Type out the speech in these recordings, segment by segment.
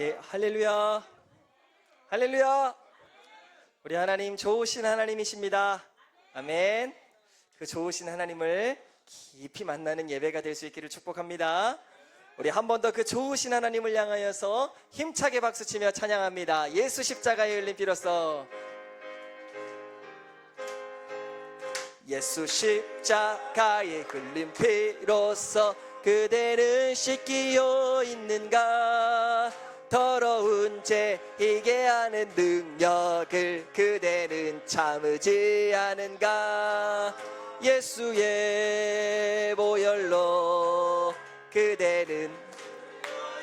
함께 할렐루야, 할렐루야. 우리 하나님 좋으신 하나님이십니다. 아멘. 그 좋으신 하나님을 깊이 만나는 예배가 될 수 있기를 축복합니다. 우리 한 번 더 그 좋으신 하나님을 향하여서 힘차게 박수치며 찬양합니다. 예수 십자가의 흘림 비로소, 예수 십자가의 흘림 피로써 그대는 씻기어 있는가. 더러운 죄 희게 하는 능력을 그대는 참으지 않은가. 예수의 보혈로 그대는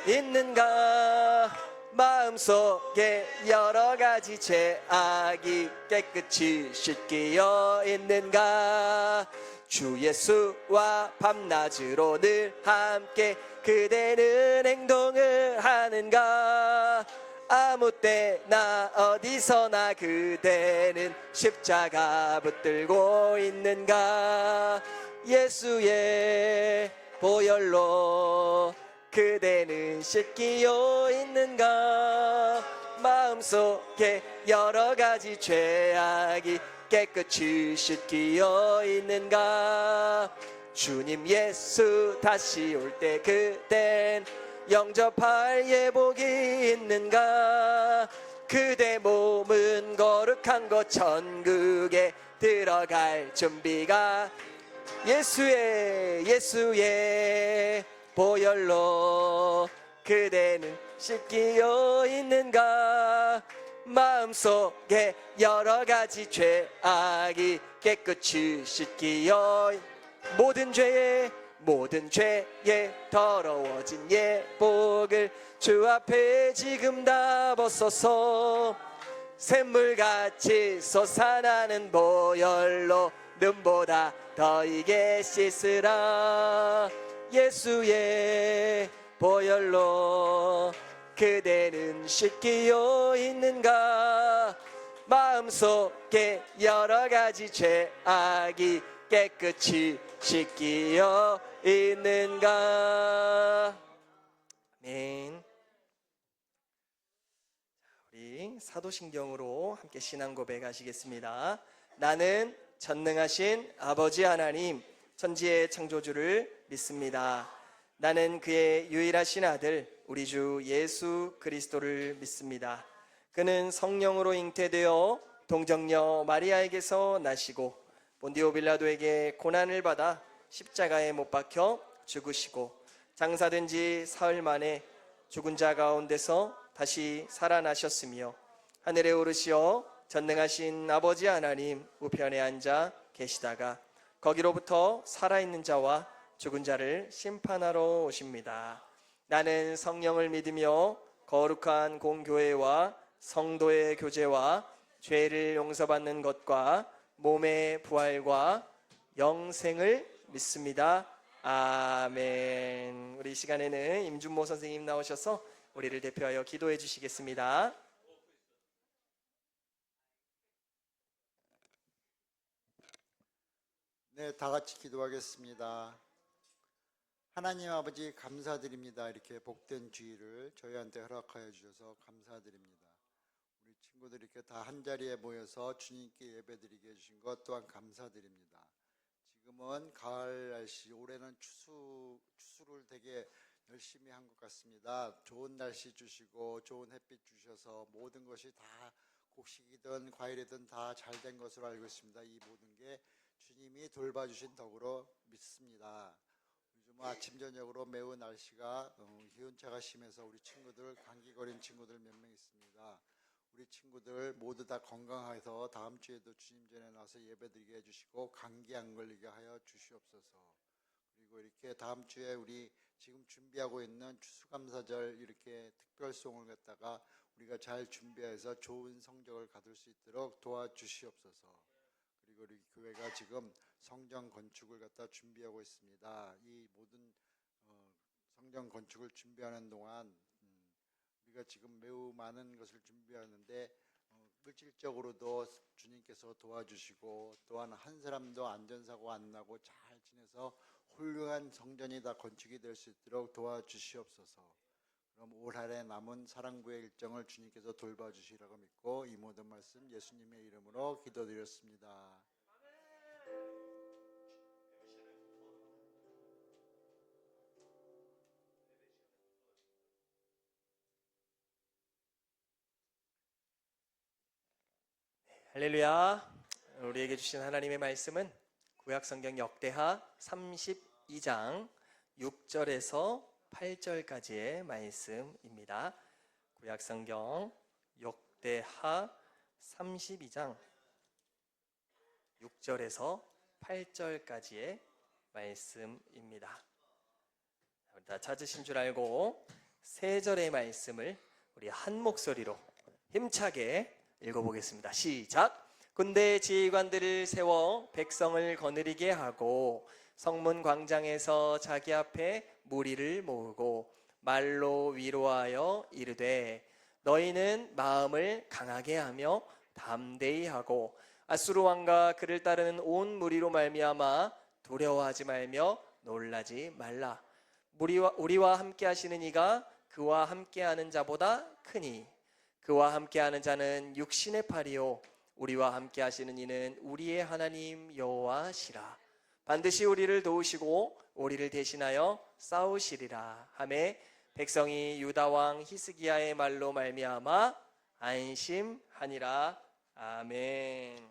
있는가. 마음속에 여러가지 죄악이 깨끗이 씻기어 있는가. 주 예수와 밤낮으로 늘 함께 그대는 행동을 하는가. 아무 때나 어디서나 그대는 십자가 붙들고 있는가. 예수의 보혈로 그대는 씻기어 있는가. 마음속에 여러가지 죄악이 깨끗이 씻기어 있는가. 주님 예수 다시 올 때 그댄 영접할 예복이 있는가. 그대 몸은 거룩한 것 천국에 들어갈 준비가. 예수의 보혈로 그대는 씻기어 있는가. 마음속에 여러가지 죄악이 깨끗이 씻기어 모든 죄에 더러워진 예복을 주 앞에 지금 다 벗어서 샘물같이 솟아나는 보혈로 눈보다 더 이게 씻으라. 예수의 보혈로 그대는 씻기어 있는가. 마음속에 여러가지 죄악이 깨끗이 씻기어 있는가. 아멘. 우리 사도신경으로 함께 신앙 고백하시겠습니다. 나는 전능하신 아버지 하나님 천지의 창조주를 믿습니다. 나는 그의 유일하신 아들 우리 주 예수 그리스도를 믿습니다. 그는 성령으로 잉태되어 동정녀 마리아에게서 나시고 본디오 빌라도에게 고난을 받아 십자가에 못 박혀 죽으시고 장사된 지 사흘 만에 죽은 자 가운데서 다시 살아나셨으며 하늘에 오르시어 전능하신 아버지 하나님 우편에 앉아 계시다가 거기로부터 살아있는 자와 죽은 자를 심판하러 오십니다. 나는 성령을 믿으며 거룩한 공교회와 성도의 교제와 죄를 용서받는 것과 몸의 부활과 영생을 믿습니다. 아멘. 우리 이 시간에는 임준모 선생님 나오셔서 우리를 대표하여 기도해 주시겠습니다. 네, 다 같이 기도하겠습니다. 하나님 아버지 감사드립니다. 이렇게 복된 주일을 저희한테 허락하여 주셔서 감사드립니다. 우리 친구들이 이렇게 다 한자리에 모여서 주님께 예배드리게 해주신 것 또한 감사드립니다. 지금은 가을 날씨, 올해는 추수를 되게 열심히 한 것 같습니다. 좋은 날씨 주시고 좋은 햇빛 주셔서 모든 것이 다 곡식이든 과일이든 다 잘 된 것으로 알고 있습니다. 이 모든 게 주님이 돌봐주신 덕으로 믿습니다. 요즘 아침 저녁으로 매우 날씨가 기온차가 심해서 우리 친구들 감기 걸린 친구들 몇 명 있습니다. 우리 친구들 모두 다 건강해서 다음 주에도 주님 전에 나와서 예배드리게 해주시고 감기 안 걸리게 하여 주시옵소서. 그리고 이렇게 다음 주에 우리 지금 준비하고 있는 추수감사절 이렇게 특별송을 갖다가 우리가 잘 준비해서 좋은 성적을 거둘 수 있도록 도와주시옵소서. 그리고 우리 교회가 지금 성전 건축을 갖다 준비하고 있습니다. 이 모든 성전 건축을 준비하는 동안 우리가 지금 매우 많은 것을 준비하는데 물질적으로도 주님께서 도와주시고 또한 한 사람도 안전사고 안 나고 잘 지내서 훌륭한 성전이 다 건축이 될 수 있도록 도와주시옵소서. 그럼 올 한해 남은 사랑부의 일정을 주님께서 돌봐주시라고 믿고 이 모든 말씀 예수님의 이름으로 기도드렸습니다. 할렐루야. 우리에게 주신 하나님의 말씀은 구약성경 역대하 32장 6절에서 8절까지의 말씀입니다. 구약성경 역대하 32장 6절에서 8절까지의 말씀입니다. 다 찾으신 줄 알고 세 절의 말씀을 우리 한 목소리로 힘차게 읽어보겠습니다. 시작. 군대 지휘관들을 세워 백성을 거느리게 하고 성문 광장에서 자기 앞에 무리를 모으고 말로 위로하여 이르되 너희는 마음을 강하게 하며 담대히 하고 아수르 왕과 그를 따르는 온 무리로 말미암아 두려워하지 말며 놀라지 말라. 우리와 함께 하시는 이가 그와 함께하는 자보다 크니 그와 함께하는 자는 육신의 팔이요 우리와 함께 하시는 이는 우리의 하나님 여호와시라. 반드시 우리를 도우시고 우리를 대신하여 싸우시리라 하매 백성이 유다 왕 히스기야의 말로 말미암아 안심하니라. 아멘.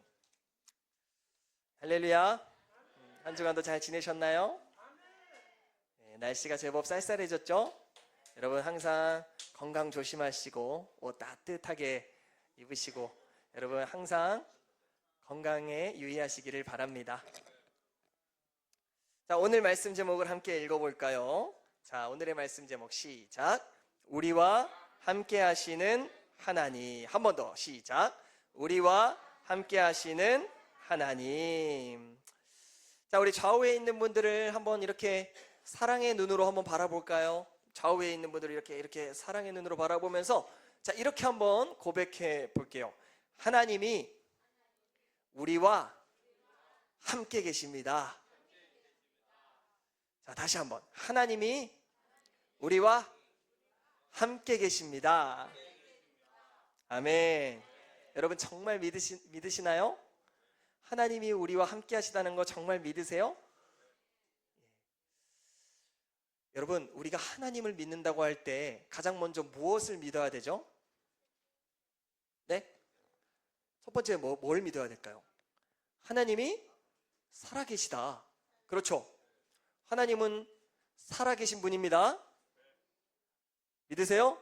할렐루야. 한 주간도 잘 지내셨나요? 네, 날씨가 제법 쌀쌀해졌죠? 여러분 항상 건강 조심하시고 옷 따뜻하게 입으시고 여러분 항상 건강에 유의하시기를 바랍니다. 자, 오늘 말씀 제목을 함께 읽어볼까요? 자, 오늘의 말씀 제목 시작. 우리와 함께 하시는 하나님. 한 번 더 시작. 우리와 함께 하시는 하나님. 자, 우리 좌우에 있는 분들을 한번 이렇게 사랑의 눈으로 한번 바라볼까요? 좌우에 있는 분들을 이렇게 사랑의 눈으로 바라보면서 자, 이렇게 한번 고백해 볼게요. 하나님이 우리와 함께 계십니다. 자, 다시 한번. 하나님이 우리와 함께 계십니다. 아멘. 여러분 정말 믿으시나요? 하나님이 우리와 함께 하시다는 거 정말 믿으세요? 여러분, 우리가 하나님을 믿는다고 할 때 가장 먼저 무엇을 믿어야 되죠? 네? 첫 번째 뭘 믿어야 될까요? 하나님이 살아계시다. 그렇죠? 하나님은 살아계신 분입니다. 믿으세요?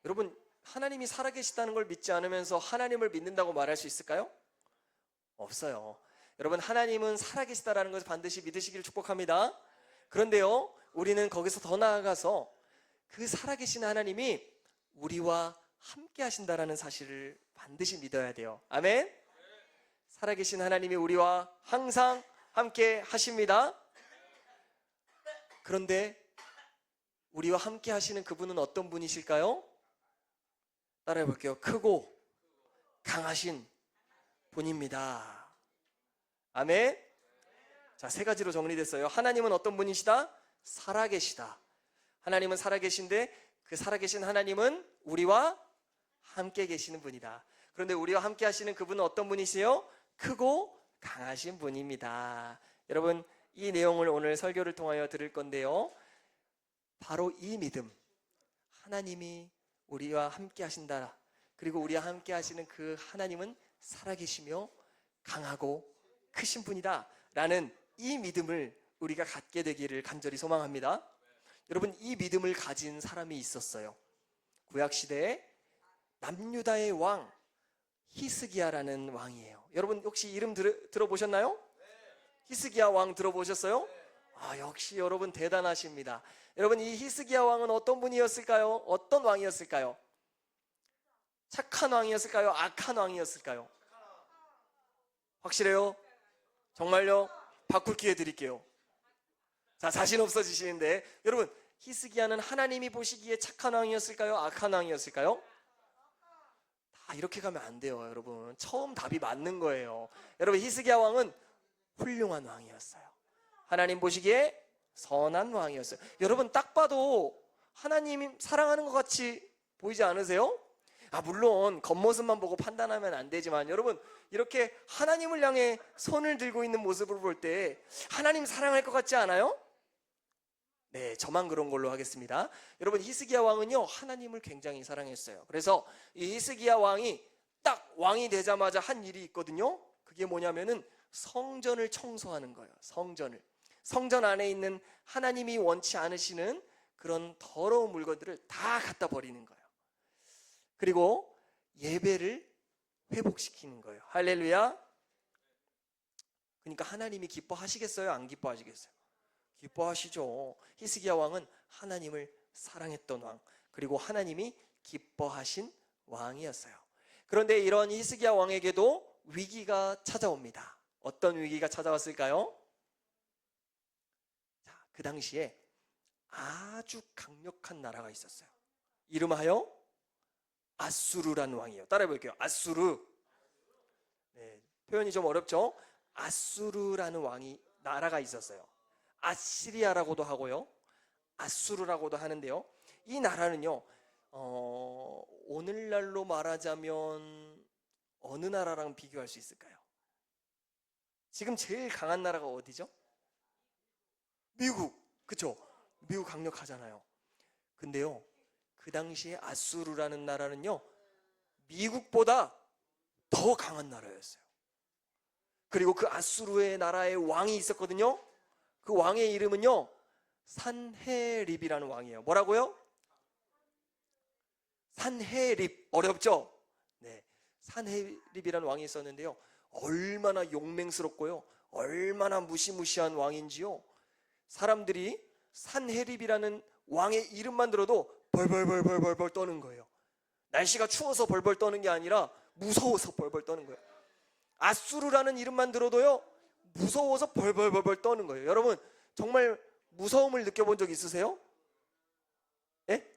여러분, 하나님이 살아계시다는 걸 믿지 않으면서 하나님을 믿는다고 말할 수 있을까요? 없어요. 여러분, 하나님은 살아계시다라는 것을 반드시 믿으시기를 축복합니다. 그런데요, 우리는 거기서 더 나아가서 그 살아계신 하나님이 우리와 함께 하신다라는 사실을 반드시 믿어야 돼요. 아멘. 살아계신 하나님이 우리와 항상 함께 하십니다. 그런데 우리와 함께 하시는 그분은 어떤 분이실까요? 따라해 볼게요. 크고 강하신 분입니다. 아멘. 자, 세 가지로 정리됐어요. 하나님은 어떤 분이시다? 살아계시다. 하나님은 살아계신데 그 살아계신 하나님은 우리와 함께 계시는 분이다. 그런데 우리와 함께 하시는 그분은 어떤 분이세요? 크고 강하신 분입니다. 여러분, 이 내용을 오늘 설교를 통하여 들을 건데요, 바로 이 믿음, 하나님이 우리와 함께 하신다, 그리고 우리와 함께 하시는 그 하나님은 살아계시며 강하고 크신 분이다 라는 이 믿음을 우리가 갖게 되기를 간절히 소망합니다. 여러분, 이 믿음을 가진 사람이 있었어요. 구약시대에 남유다의 왕 히스기야라는 왕이에요. 여러분 혹시 이름 들어보셨나요? 히스기야 왕 들어보셨어요? 아, 역시 여러분 대단하십니다. 여러분, 이 히스기야 왕은 어떤 분이었을까요? 어떤 왕이었을까요? 착한 왕이었을까요? 악한 왕이었을까요? 확실해요? 정말요? 바꿀 기회 드릴게요. 자, 자신 없어지시는데, 여러분, 히스기야는 하나님이 보시기에 착한 왕이었을까요? 악한 왕이었을까요? 다 이렇게 가면 안 돼요, 여러분. 처음 답이 맞는 거예요. 여러분, 히스기야 왕은 훌륭한 왕이었어요. 하나님 보시기에 선한 왕이었어요. 여러분, 딱 봐도 하나님 사랑하는 것 같이 보이지 않으세요? 물론 겉모습만 보고 판단하면 안 되지만 여러분, 이렇게 하나님을 향해 손을 들고 있는 모습을 볼 때 하나님 사랑할 것 같지 않아요? 네, 저만 그런 걸로 하겠습니다. 여러분, 히스기야 왕은요 하나님을 굉장히 사랑했어요. 그래서 이 히스기야 왕이 딱 왕이 되자마자 한 일이 있거든요. 그게 뭐냐면은 성전을 청소하는 거예요. 성전 안에 있는 하나님이 원치 않으시는 그런 더러운 물건들을 다 갖다 버리는 거예요. 그리고 예배를 회복시키는 거예요. 할렐루야. 그러니까 하나님이 기뻐하시겠어요? 안 기뻐하시겠어요? 기뻐하시죠. 히스기야 왕은 하나님을 사랑했던 왕, 그리고 하나님이 기뻐하신 왕이었어요. 그런데 이런 히스기야 왕에게도 위기가 찾아옵니다. 어떤 위기가 찾아왔을까요? 그 당시에 아주 강력한 나라가 있었어요. 이름하여 아수르라는 왕이에요. 따라해 볼게요. 아수르. 네, 표현이 좀 어렵죠? 아수르라는 나라가 있었어요. 아시리아라고도 하고요, 아수르라고도 하는데요. 이 나라는요, 오늘날로 말하자면 어느 나라랑 비교할 수 있을까요? 지금 제일 강한 나라가 어디죠? 미국. 그쵸? 미국 강력하잖아요. 근데요, 그 당시에 아수르라는 나라는요 미국보다 더 강한 나라였어요. 그리고 그 아수르의 나라의 왕이 있었거든요. 그 왕의 이름은요 산헤립이라는 왕이에요. 뭐라고요? 산헤립. 어렵죠? 네, 산헤립이라는 왕이 있었는데요, 얼마나 용맹스럽고요, 얼마나 무시무시한 왕인지요, 사람들이 산헤립이라는 왕의 이름만 들어도 벌벌벌벌벌 떠는 거예요. 날씨가 추워서 벌벌 떠는 게 아니라 무서워서 벌벌 떠는 거예요. 아수르라는 이름만 들어도요 무서워서 벌벌벌벌 떠는 거예요. 여러분, 정말 무서움을 느껴본 적 있으세요? 예?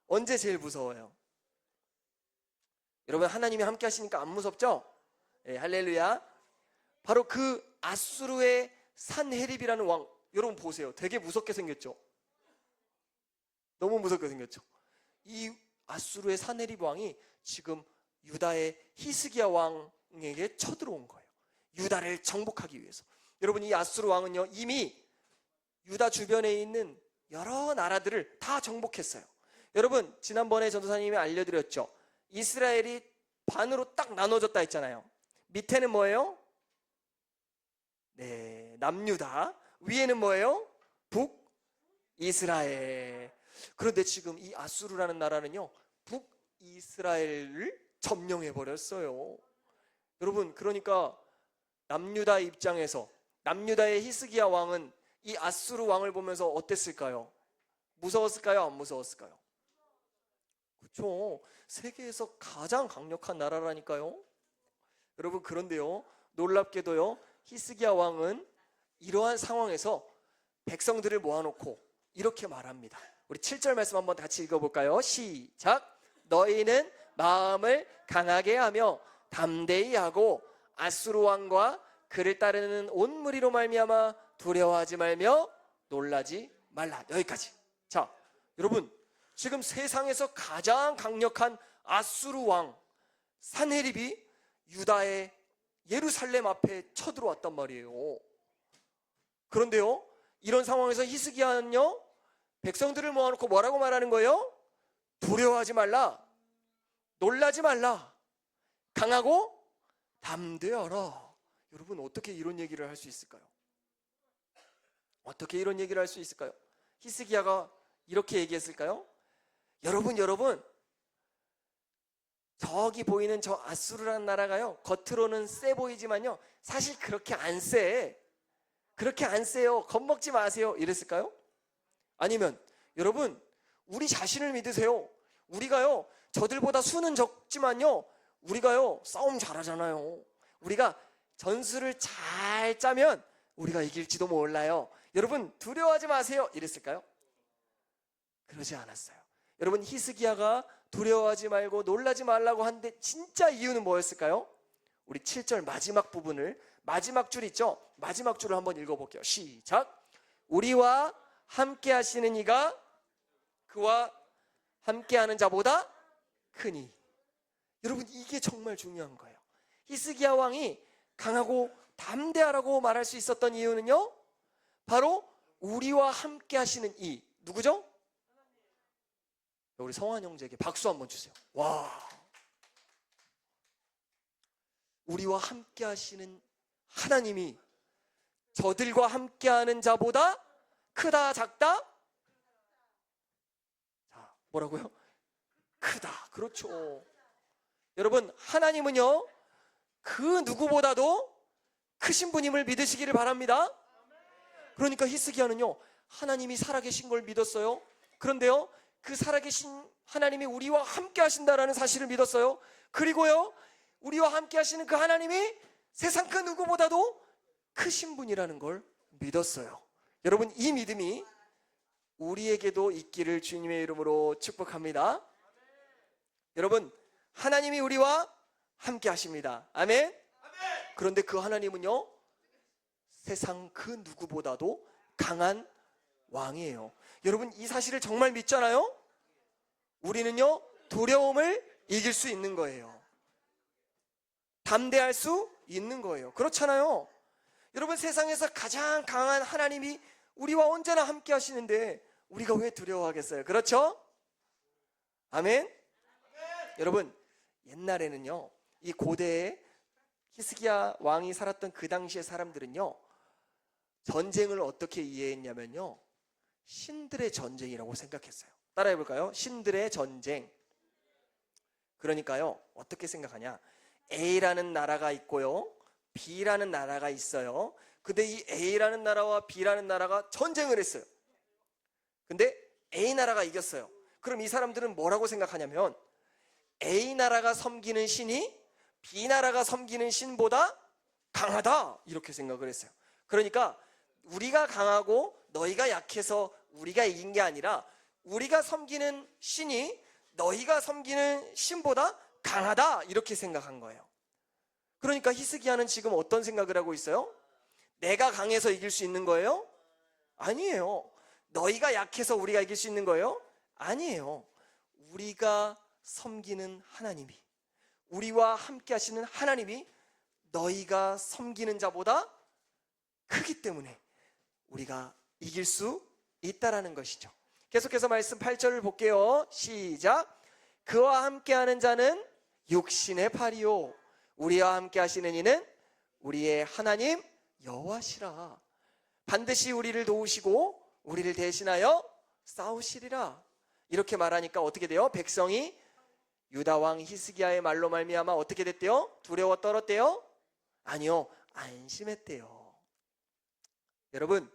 언제 제일 무서워요? 여러분, 하나님이 함께 하시니까 안 무섭죠? 예, 할렐루야. 바로 그 아수르의 산헤립이라는 왕, 여러분 보세요. 되게 무섭게 생겼죠? 너무 무섭게 생겼죠? 이 아수르의 산헤립 왕이 지금 유다의 히스기야 왕에게 쳐들어온 거예요. 유다를 정복하기 위해서. 여러분, 이 아수르 왕은요 이미 유다 주변에 있는 여러 나라들을 다 정복했어요. 여러분, 지난번에 전도사님이 알려드렸죠? 이스라엘이 반으로 딱 나눠졌다 했잖아요. 밑에는 뭐예요? 네, 남유다. 위에는 뭐예요? 북이스라엘. 그런데 지금 이 아수르라는 나라는요 북이스라엘을 점령해 버렸어요. 여러분, 그러니까 남유다 입장에서 남유다의 히스기야 왕은 이 아수르 왕을 보면서 어땠을까요? 무서웠을까요? 안 무서웠을까요? 그렇죠. 세계에서 가장 강력한 나라라니까요. 여러분, 그런데요, 놀랍게도요, 히스기야 왕은 이러한 상황에서 백성들을 모아놓고 이렇게 말합니다. 우리 7절 말씀 한번 같이 읽어볼까요? 시작. 너희는 마음을 강하게 하며 담대히 하고 아수르 왕과 그를 따르는 온 무리로 말미암아 두려워하지 말며 놀라지 말라. 여기까지. 자, 여러분, 지금 세상에서 가장 강력한 아수르 왕 산헤립이 유다의 예루살렘 앞에 쳐들어왔단 말이에요. 그런데요, 이런 상황에서 히스기야는요 백성들을 모아놓고 뭐라고 말하는 거예요? 두려워하지 말라, 놀라지 말라, 강하고 담대하라. 여러분, 어떻게 이런 얘기를 할 수 있을까요? 어떻게 이런 얘기를 할 수 있을까요? 히스기야가 이렇게 얘기했을까요? 여러분, 저기 보이는 저 아수르라는 나라가요 겉으로는 세 보이지만요 사실 그렇게 안 세. 그렇게 안 세요. 겁먹지 마세요. 이랬을까요? 아니면 여러분, 우리 자신을 믿으세요. 우리가요 저들보다 수는 적지만요 우리가요 싸움 잘하잖아요. 우리가 전술을 잘 짜면 우리가 이길지도 몰라요. 여러분, 두려워하지 마세요. 이랬을까요? 그러지 않았어요. 여러분, 히스기야가 두려워하지 말고 놀라지 말라고 하는데 진짜 이유는 뭐였을까요? 우리 7절 마지막 부분을, 마지막 줄 있죠? 마지막 줄을 한번 읽어볼게요. 시작. 우리와 함께 하시는 이가 그 그와 함께하는 자보다 크니. 여러분, 이게 정말 중요한 거예요. 히스기야 왕이 강하고 담대하라고 말할 수 있었던 이유는요, 바로 우리와 함께 하시는 이 누구죠? 우리 성환 형제에게 박수 한번 주세요. 와, 우리와 함께 하시는 하나님이 저들과 함께하는 자보다 크다, 작다? 자, 뭐라고요? 크다. 그렇죠. 여러분, 하나님은요, 그 누구보다도 크신 분임을 믿으시기를 바랍니다. 그러니까 히스기야는요, 하나님이 살아계신 걸 믿었어요. 그런데요, 그 살아계신 하나님이 우리와 함께 하신다라는 사실을 믿었어요. 그리고요, 우리와 함께 하시는 그 하나님이 세상 그 누구보다도 크신 분이라는 걸 믿었어요. 여러분, 이 믿음이 우리에게도 있기를 주님의 이름으로 축복합니다. 여러분, 하나님이 우리와 함께 하십니다. 아멘. 그런데 그 하나님은요, 세상 그 누구보다도 강한 왕이에요. 여러분, 이 사실을 정말 믿잖아요? 우리는요, 두려움을 이길 수 있는 거예요. 담대할 수 있는 거예요. 그렇잖아요. 여러분, 세상에서 가장 강한 하나님이 우리와 언제나 함께 하시는데 우리가 왜 두려워하겠어요? 그렇죠? 아멘. 여러분, 옛날에는요, 이 고대에 히스기야 왕이 살았던 그 당시의 사람들은요, 전쟁을 어떻게 이해했냐면요, 신들의 전쟁이라고 생각했어요. 따라해 볼까요? 신들의 전쟁. 그러니까요, 어떻게 생각하냐, A라는 나라가 있고요, B라는 나라가 있어요. 근데 이 A라는 나라와 B라는 나라가 전쟁을 했어요. 근데 A 나라가 이겼어요. 그럼 이 사람들은 뭐라고 생각하냐면, A 나라가 섬기는 신이 B 나라가 섬기는 신보다 강하다, 이렇게 생각을 했어요. 그러니까 우리가 강하고 너희가 약해서 우리가 이긴 게 아니라 우리가 섬기는 신이 너희가 섬기는 신보다 강하다, 이렇게 생각한 거예요. 그러니까 히스기야는 지금 어떤 생각을 하고 있어요? 내가 강해서 이길 수 있는 거예요? 아니에요. 너희가 약해서 우리가 이길 수 있는 거예요? 아니에요. 우리가 섬기는 하나님이, 우리와 함께 하시는 하나님이 너희가 섬기는 자보다 크기 때문에 우리가 이길 수 있다라는 것이죠. 계속해서 말씀 8절을 볼게요. 시작. 그와 함께하는 자는 육신의 팔이요, 우리와 함께 하시는 이는 우리의 하나님 여호와시라. 반드시 우리를 도우시고 우리를 대신하여 싸우시리라. 이렇게 말하니까 어떻게 돼요? 백성이 유다 왕 히스기야의 말로 말미암아 어떻게 됐대요? 두려워 떨었대요? 아니요, 안심했대요. 여러분,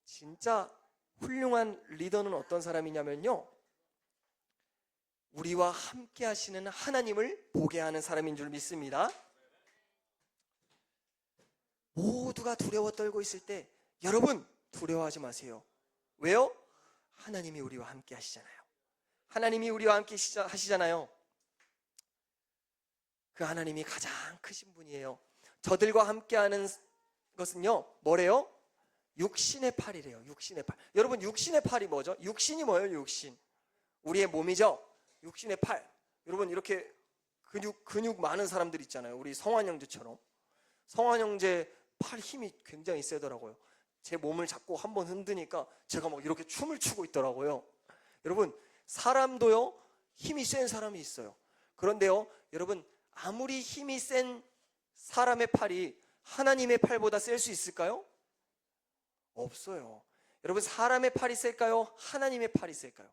진짜 훌륭한 리더는 어떤 사람이냐면요, 우리와 함께 하시는 하나님을 보게 하는 사람인 줄 믿습니다. 모두가 두려워 떨고 있을 때 여러분, 두려워하지 마세요. 왜요? 하나님이 우리와 함께 하시잖아요. 하나님이 우리와 함께 하시잖아요. 그 하나님이 가장 크신 분이에요. 저들과 함께하는 것은요, 뭐래요? 육신의 팔이래요. 육신의 팔. 여러분, 육신의 팔이 뭐죠? 육신이 뭐예요? 육신, 우리의 몸이죠. 육신의 팔. 여러분, 이렇게 근육 많은 사람들 있잖아요. 우리 성환 형제처럼. 성환 형제 팔 힘이 굉장히 세더라고요. 제 몸을 잡고 한번 흔드니까 제가 막 이렇게 춤을 추고 있더라고요. 여러분, 사람도요, 힘이 센 사람이 있어요. 그런데요, 여러분, 아무리 힘이 센 사람의 팔이 하나님의 팔보다 셀 수 있을까요? 없어요. 여러분, 사람의 팔이 셀까요? 하나님의 팔이 셀까요?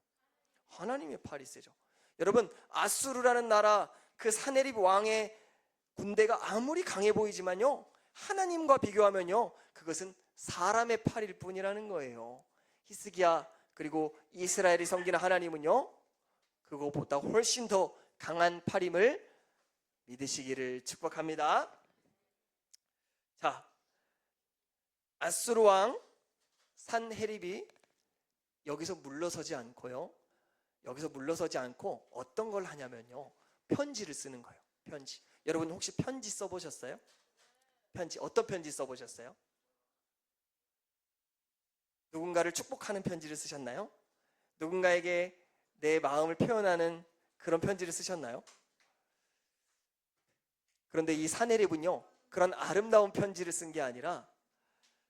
하나님의 팔이 세죠. 여러분, 아수르라는 나라, 그 사네립 왕의 군대가 아무리 강해 보이지만요, 하나님과 비교하면요, 그것은 사람의 팔일 뿐이라는 거예요. 히스기야 그리고 이스라엘이 섬기는 하나님은요, 그것보다 훨씬 더 강한 팔임을 믿으시기를 축복합니다. 자, 아수르 왕 산헤립이 여기서 물러서지 않고요, 여기서 물러서지 않고 어떤 걸 하냐면요, 편지를 쓰는 거예요. 편지. 여러분, 혹시 편지 써보셨어요? 편지, 어떤 편지 써보셨어요? 누군가를 축복하는 편지를 쓰셨나요? 누군가에게 내 마음을 표현하는 그런 편지를 쓰셨나요? 그런데 이 사내립은요, 그런 아름다운 편지를 쓴 게 아니라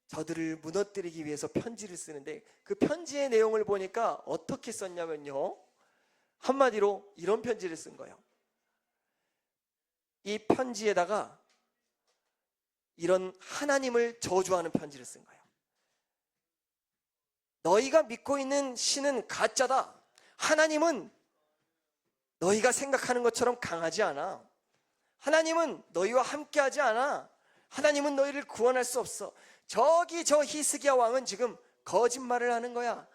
저들을 무너뜨리기 위해서 편지를 쓰는데, 그 편지의 내용을 보니까 어떻게 썼냐면요, 한마디로 이런 편지를 쓴 거예요. 이 편지에다가 이런 하나님을 저주하는 편지를 쓴 거예요. 너희가 믿고 있는 신은 가짜다. 하나님은 너희가 생각하는 것처럼 강하지 않아. 하나님은 너희와 함께하지 않아. 하나님은 너희를 구원할 수 없어. 저기 저 히스기야 왕은 지금 거짓말을 하는 거야.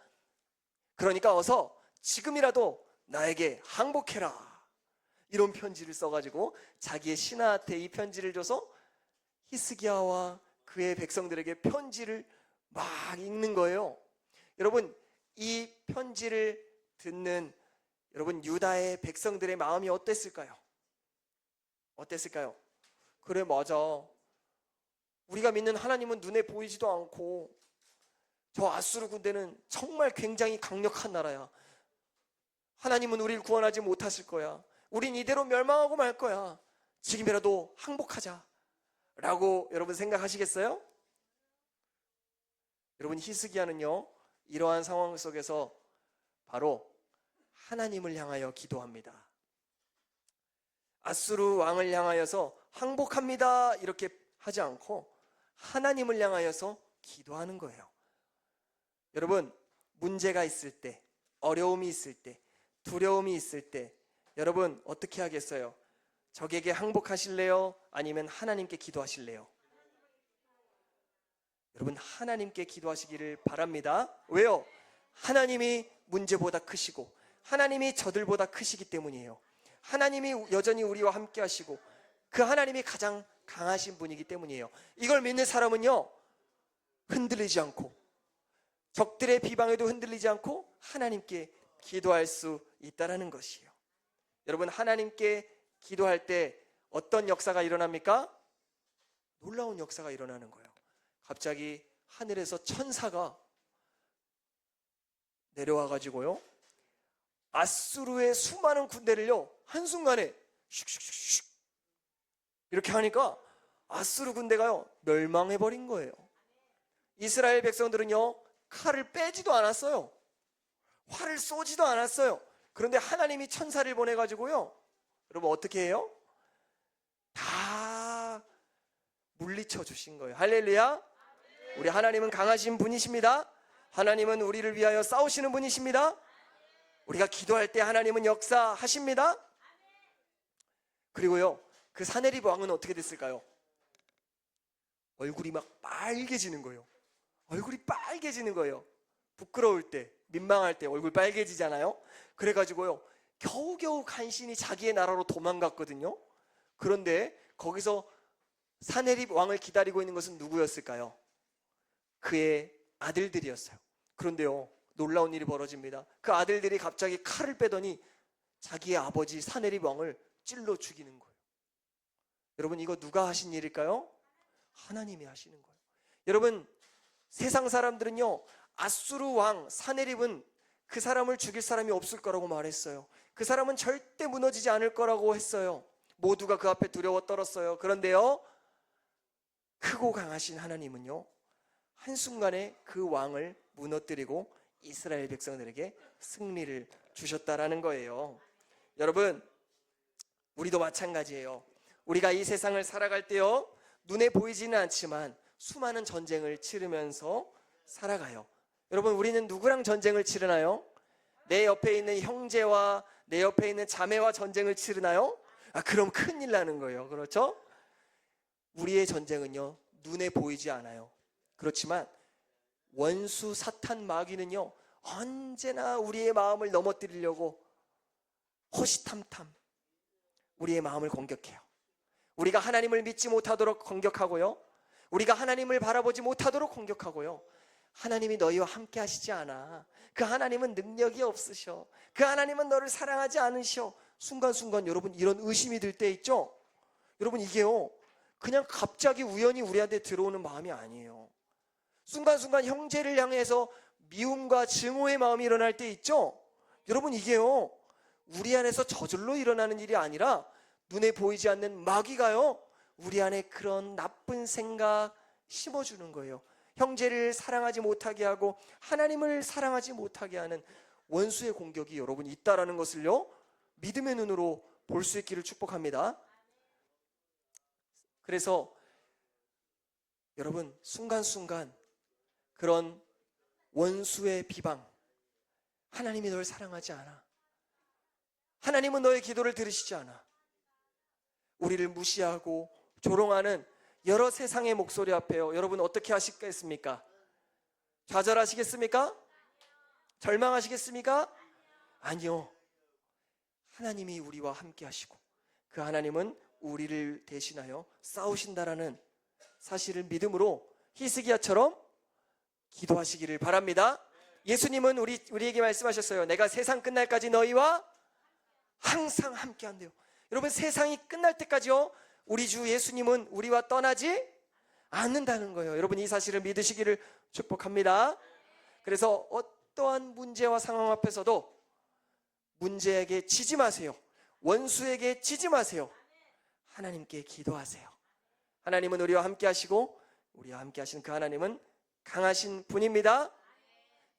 그러니까 어서 지금이라도 나에게 항복해라. 이런 편지를 써가지고 자기의 신하한테 이 편지를 줘서 히스기야와 그의 백성들에게 편지를 막 읽는 거예요. 여러분, 이 편지를 듣는 여러분 유다의 백성들의 마음이 어땠을까요? 어땠을까요? 그래, 맞아. 우리가 믿는 하나님은 눈에 보이지도 않고 저 아수르 군대는 정말 굉장히 강력한 나라야. 하나님은 우리를 구원하지 못하실 거야. 우린 이대로 멸망하고 말 거야. 지금이라도 항복하자 라고 여러분 생각하시겠어요? 여러분, 히스기야는요, 이러한 상황 속에서 바로 하나님을 향하여 기도합니다. 아수르 왕을 향하여서 항복합니다 이렇게 하지 않고 하나님을 향하여서 기도하는 거예요. 여러분, 문제가 있을 때, 어려움이 있을 때, 두려움이 있을 때 여러분 어떻게 하겠어요? 적에게 항복하실래요? 아니면 하나님께 기도하실래요? 여러분, 하나님께 기도하시기를 바랍니다. 왜요? 하나님이 문제보다 크시고 하나님이 저들보다 크시기 때문이에요. 하나님이 여전히 우리와 함께 하시고 그 하나님이 가장 강하신 분이기 때문이에요. 이걸 믿는 사람은요, 흔들리지 않고 적들의 비방에도 흔들리지 않고 하나님께 기도할 수 있다는 것이에요. 여러분, 하나님께 기도할 때 어떤 역사가 일어납니까? 놀라운 역사가 일어나는 거예요. 갑자기 하늘에서 천사가 내려와 가지고요, 아수르의 수많은 군대를요 한순간에 슉슉슉슉 이렇게 하니까 아수르 군대가요 멸망해 버린 거예요. 이스라엘 백성들은요 칼을 빼지도 않았어요. 활을 쏘지도 않았어요. 그런데 하나님이 천사를 보내 가지고요, 여러분 어떻게 해요? 다 물리쳐 주신 거예요. 할렐루야. 우리 하나님은 강하신 분이십니다. 하나님은 우리를 위하여 싸우시는 분이십니다. 우리가 기도할 때 하나님은 역사하십니다. 그리고요, 그 사내립 왕은 어떻게 됐을까요? 얼굴이 막 빨개지는 거예요. 얼굴이 빨개지는 거예요. 부끄러울 때, 민망할 때 얼굴 빨개지잖아요. 그래가지고요, 겨우겨우 간신히 자기의 나라로 도망갔거든요. 그런데 거기서 사내립 왕을 기다리고 있는 것은 누구였을까요? 그의 아들들이었어요. 그런데요, 놀라운 일이 벌어집니다. 그 아들들이 갑자기 칼을 빼더니 자기의 아버지 사내립 왕을 찔러 죽이는 거예요. 여러분, 이거 누가 하신 일일까요? 하나님이 하시는 거예요. 여러분, 세상 사람들은요, 아수르 왕 사내립은 그 사람을 죽일 사람이 없을 거라고 말했어요. 그 사람은 절대 무너지지 않을 거라고 했어요. 모두가 그 앞에 두려워 떨었어요. 그런데요, 크고 강하신 하나님은요, 한순간에 그 왕을 무너뜨리고 이스라엘 백성들에게 승리를 주셨다라는 거예요. 여러분, 우리도 마찬가지예요. 우리가 이 세상을 살아갈 때요, 눈에 보이지는 않지만 수많은 전쟁을 치르면서 살아가요. 여러분, 우리는 누구랑 전쟁을 치르나요? 내 옆에 있는 형제와 내 옆에 있는 자매와 전쟁을 치르나요? 그럼 큰일 나는 거예요. 그렇죠? 우리의 전쟁은요, 눈에 보이지 않아요. 그렇지만 원수 사탄 마귀는요, 언제나 우리의 마음을 넘어뜨리려고 호시탐탐 우리의 마음을 공격해요. 우리가 하나님을 믿지 못하도록 공격하고요, 우리가 하나님을 바라보지 못하도록 공격하고요, 하나님이 너희와 함께 하시지 않아, 그 하나님은 능력이 없으셔, 그 하나님은 너를 사랑하지 않으셔. 순간순간 여러분 이런 의심이 들 때 있죠? 여러분, 이게요 그냥 갑자기 우연히 우리한테 들어오는 마음이 아니에요. 순간순간 형제를 향해서 미움과 증오의 마음이 일어날 때 있죠. 여러분, 이게요, 우리 안에서 저절로 일어나는 일이 아니라 눈에 보이지 않는 마귀가요, 우리 안에 그런 나쁜 생각 심어주는 거예요. 형제를 사랑하지 못하게 하고 하나님을 사랑하지 못하게 하는 원수의 공격이 여러분 있다라는 것을요, 믿음의 눈으로 볼 수 있기를 축복합니다. 그래서 여러분, 순간순간 그런 원수의 비방, 하나님이 널 사랑하지 않아, 하나님은 너의 기도를 들으시지 않아, 우리를 무시하고 조롱하는 여러 세상의 목소리 앞에요, 여러분 어떻게 하시겠습니까? 좌절하시겠습니까? 절망하시겠습니까? 아니요. 하나님이 우리와 함께 하시고 그 하나님은 우리를 대신하여 싸우신다라는 사실을 믿음으로 히스기야처럼 기도하시기를 바랍니다. 예수님은 우리에게 말씀하셨어요. 내가 세상 끝날까지 너희와 항상 함께 한대요. 여러분, 세상이 끝날 때까지요, 우리 주 예수님은 우리와 떠나지 않는다는 거예요. 여러분, 이 사실을 믿으시기를 축복합니다. 그래서 어떠한 문제와 상황 앞에서도 문제에게 지지 마세요. 원수에게 지지 마세요. 하나님께 기도하세요. 하나님은 우리와 함께 하시고 우리와 함께 하시는 그 하나님은 강하신 분입니다.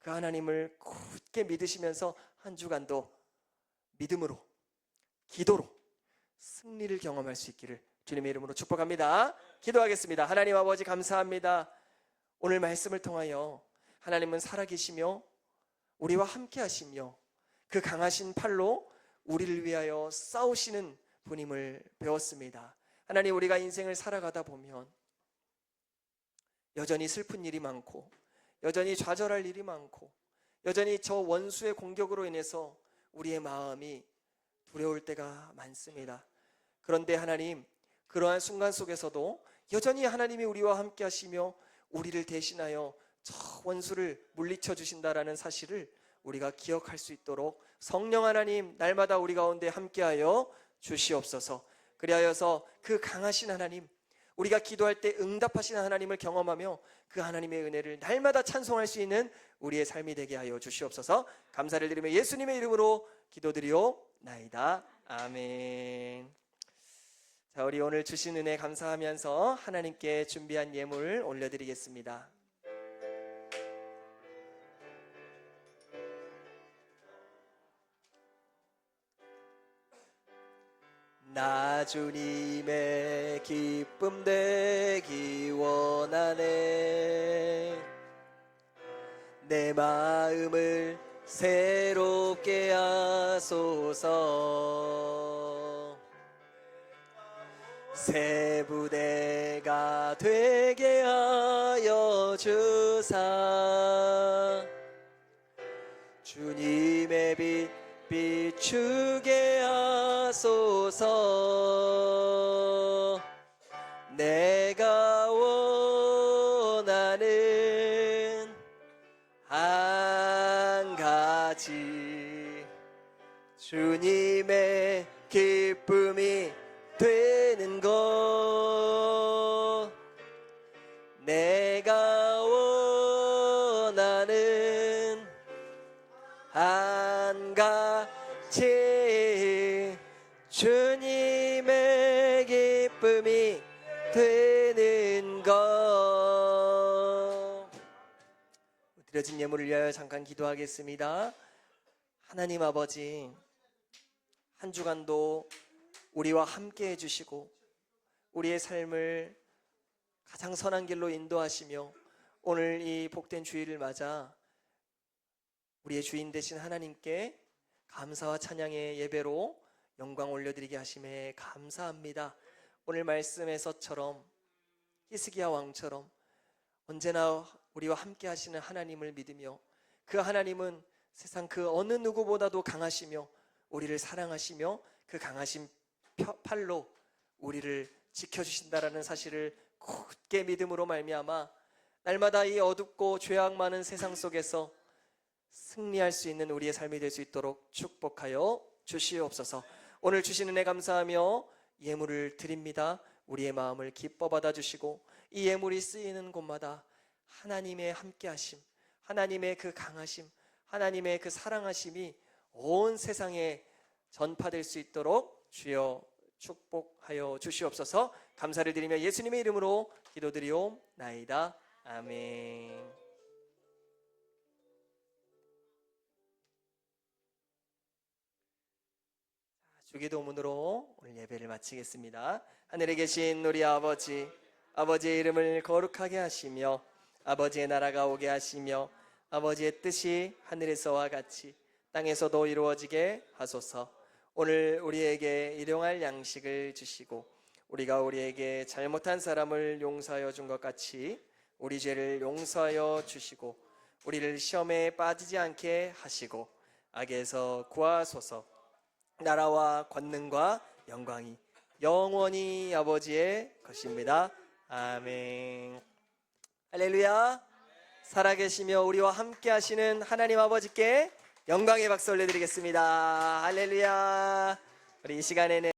그 하나님을 굳게 믿으시면서 한 주간도 믿음으로, 기도로 승리를 경험할 수 있기를 주님의 이름으로 축복합니다. 기도하겠습니다. 하나님 아버지, 감사합니다. 오늘 말씀을 통하여 하나님은 살아계시며 우리와 함께 하시며 그 강하신 팔로 우리를 위하여 싸우시는 분임을 배웠습니다. 하나님, 우리가 인생을 살아가다 보면 여전히 슬픈 일이 많고 여전히 좌절할 일이 많고 여전히 저 원수의 공격으로 인해서 우리의 마음이 두려울 때가 많습니다. 그런데 하나님, 그러한 순간 속에서도 여전히 하나님이 우리와 함께 하시며 우리를 대신하여 저 원수를 물리쳐 주신다라는 사실을 우리가 기억할 수 있도록 성령 하나님, 날마다 우리 가운데 함께하여 주시옵소서. 그리하여서 그 강하신 하나님, 우리가 기도할 때 응답하시는 하나님을 경험하며 그 하나님의 은혜를 날마다 찬송할 수 있는 우리의 삶이 되게 하여 주시옵소서. 감사를 드리며 예수님의 이름으로 기도드리옵나이다. 아멘. 자, 우리 오늘 주신 은혜 감사하면서 하나님께 준비한 예물 올려드리겠습니다. 나 주님의 기쁨 되기 원하네. 내 마음을 새롭게 하소서. 새 부대가 되게 하여 주사 주님의 빛 비추게 하소서. 내가 원하는 한 가지 주님의 기쁨이 되는 것. 내가 원하는 한 가지 주님의 기쁨이 되는 것. 드려진 예물을 위하여 잠깐 기도하겠습니다. 하나님 아버지, 한 주간도 우리와 함께 해주시고 우리의 삶을 가장 선한 길로 인도하시며 오늘 이 복된 주일을 맞아 우리의 주인 되신 하나님께 감사와 찬양의 예배로 영광 올려드리게 하심에 감사합니다. 오늘 말씀에서처럼 히스기야 왕처럼 언제나 우리와 함께 하시는 하나님을 믿으며 그 하나님은 세상 그 어느 누구보다도 강하시며 우리를 사랑하시며 그 강하신 팔로 우리를 지켜주신다라는 사실을 굳게 믿음으로 말미암아 날마다 이 어둡고 죄악 많은 세상 속에서 승리할 수 있는 우리의 삶이 될 수 있도록 축복하여 주시옵소서. 오늘 주신 은혜 감사하며 예물을 드립니다. 우리의 마음을 기뻐 받아주시고 이 예물이 쓰이는 곳마다 하나님의 함께하심, 하나님의 그 강하심, 하나님의 그 사랑하심이 온 세상에 전파될 수 있도록 주여 축복하여 주시옵소서. 감사를 드리며 예수님의 이름으로 기도드리옵나이다. 아멘. 주기도문으로 오늘 예배를 마치겠습니다. 하늘에 계신 우리 아버지, 아버지의 이름을 거룩하게 하시며 아버지의 나라가 오게 하시며 아버지의 뜻이 하늘에서와 같이 땅에서도 이루어지게 하소서. 오늘 우리에게 일용할 양식을 주시고 우리가 우리에게 잘못한 사람을 용서하여 준 것 같이 우리 죄를 용서하여 주시고 우리를 시험에 빠지지 않게 하시고 악에서 구하소서. 나라와 권능과 영광이 영원히 아버지의 것입니다. 아멘. 할렐루야. 살아계시며 우리와 함께 하시는 하나님 아버지께 영광의 박수 올려드리겠습니다. 할렐루야. 우리 이 시간에는